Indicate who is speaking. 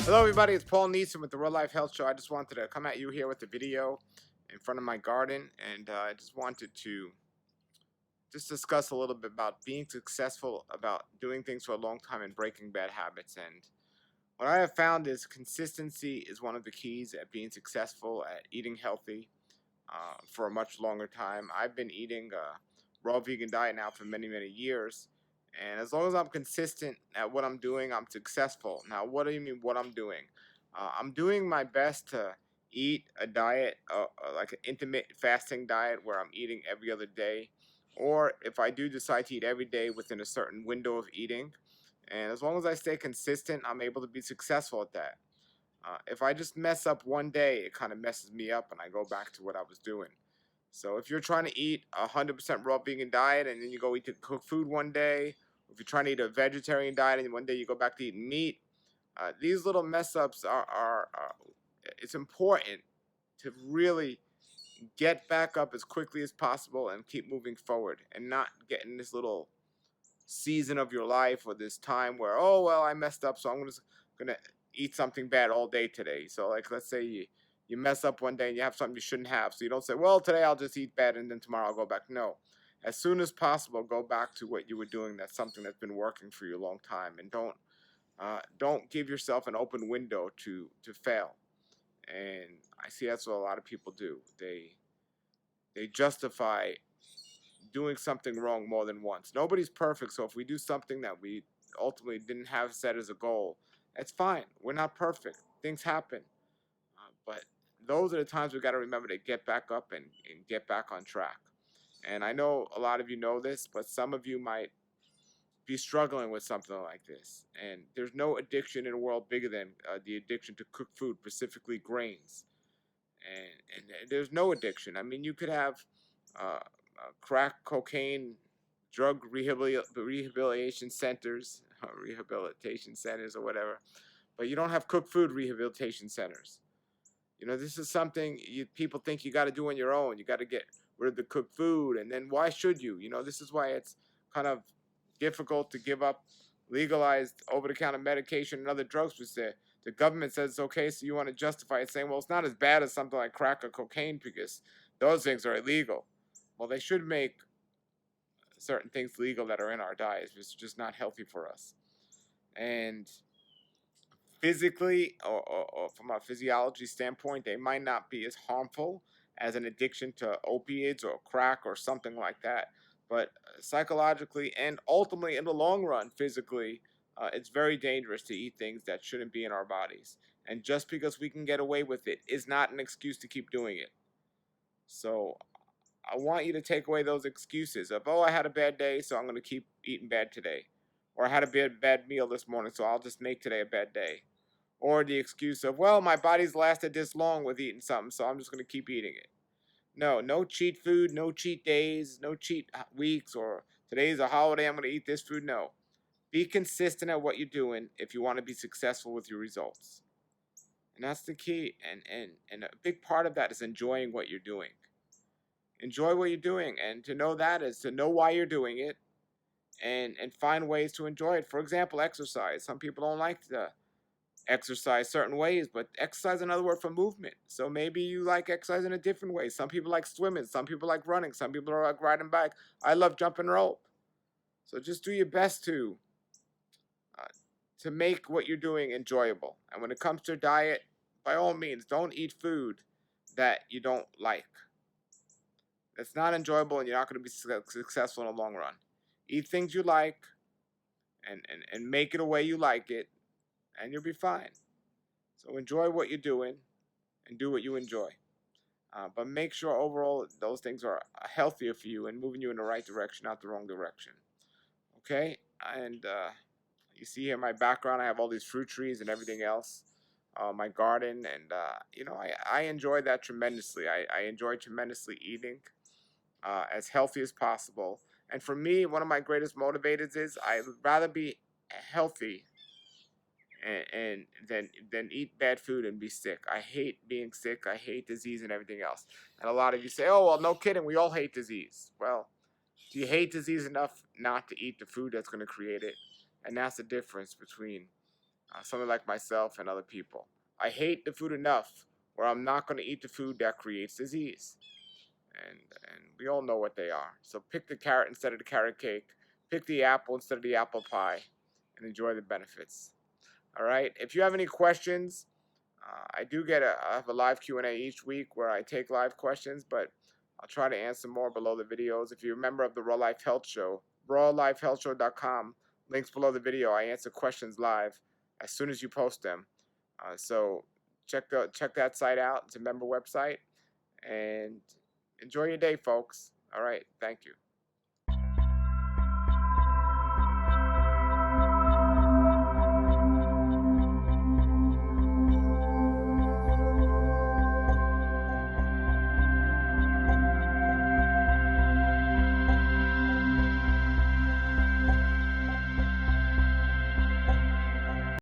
Speaker 1: Hello, everybody. It's Paul Neeson with the Real Life Health Show. I just wanted to come at you here with a video in front of my garden, and I just wanted to just discuss a little bit about being successful, about doing things for a long time and breaking bad habits. And what I have found is consistency is one of the keys at being successful at eating healthy for a much longer time. I've been eating a raw vegan diet now for many, many years. And as long as I'm consistent at what I'm doing, I'm successful. Now, what do you mean what I'm doing? I'm doing my best to eat a diet, like an intermittent fasting diet where I'm eating every other day. Or if I do decide to eat every day within a certain window of eating. And as long as I stay consistent, I'm able to be successful at that. If I just mess up one day, it kind of messes me up and I go back to what I was doing. So if you're trying to eat a 100% raw vegan diet and then you go eat the cooked food one day, if you're trying to eat a vegetarian diet and one day you go back to eating meat, these little mess ups are it's important to really get back up as quickly as possible and keep moving forward and not get in this little season of your life or this time where, oh well, I messed up, so I'm just gonna eat something bad all day today. So like, let's say you mess up one day and you have something you shouldn't have, so you don't say, well, today I'll just eat bad and then tomorrow I'll go back. No, as soon as possible, go back to what you were doing. That's something that's been working for you a long time, and don't give yourself an open window to fail. And I see that's what a lot of people do. They justify doing something wrong more than once. Nobody's perfect, so if we do something that we ultimately didn't have set as a goal, that's fine. We're not perfect. Things happen. But those are the times we got to remember to get back up and get back on track. And I know a lot of you know this, but some of you might be struggling with something like this. And there's no addiction in the world bigger than the addiction to cooked food, specifically grains. And there's no addiction. I mean, you could have crack cocaine drug rehabilitation centers, rehabilitation centers or whatever, but you don't have cooked food rehabilitation centers. You know, this is something people think you got to do on your own. You got to get rid of the cooked food, and then why should you? You know, this is why it's kind of difficult to give up legalized over-the-counter medication and other drugs because the government says it's okay, so you want to justify it saying, well, it's not as bad as something like crack or cocaine because those things are illegal. Well, they should make certain things legal that are in our diets. It's just not healthy for us. And physically or from a physiology standpoint, they might not be as harmful as an addiction to opiates or crack or something like that. But psychologically and ultimately in the long run, physically, it's very dangerous to eat things that shouldn't be in our bodies. And just because we can get away with it is not an excuse to keep doing it. So I want you to take away those excuses of, oh, I had a bad day, so I'm going to keep eating bad today. Or I had a bad meal this morning, so I'll just make today a bad day. Or the excuse of, well, my body's lasted this long with eating something, so I'm just going to keep eating it. No, no cheat food, no cheat days, no cheat weeks, or today's a holiday, I'm going to eat this food. No. Be consistent at what you're doing if you want to be successful with your results. And that's the key. And a big part of that is enjoying what you're doing. Enjoy what you're doing. And to know that is to know why you're doing it and find ways to enjoy it. For example, exercise. Some people don't like to exercise certain ways, but exercise is another word for movement. So maybe you like exercise in a different way. Some people like swimming, some people like running, some people are like riding bike. I love jumping rope. So just do your best uh, to make what you're doing enjoyable. And when it comes to diet, by all means, don't eat food that you don't like. It's not enjoyable, and you're not going to be successful in the long run. Eat things you like, and make it a way you like it, and you'll be fine. So enjoy what you're doing, and do what you enjoy. But make sure overall those things are healthier for you and moving you in the right direction, not the wrong direction. Okay? And you see here my background, I have all these fruit trees and everything else. My garden, and I enjoy that tremendously. I enjoy tremendously eating as healthy as possible. And for me, one of my greatest motivators is I would rather be healthy and then eat bad food and be sick. I hate being sick. I hate disease and everything else. And a lot of you say, "Oh well, no kidding. We all hate disease." Well, do you hate disease enough not to eat the food that's going to create it? And that's the difference between someone like myself and other people. I hate the food enough where I'm not going to eat the food that creates disease. And we all know what they are. So pick the carrot instead of the carrot cake. Pick the apple instead of the apple pie, and enjoy the benefits. All right. If you have any questions, I have a live Q&A each week where I take live questions, but I'll try to answer more below the videos. If you're a member of the Raw Life Health Show, rawlifehealthshow.com, links below the video. I answer questions live as soon as you post them. So check that site out. It's a member website, and enjoy your day, folks. All right. Thank you.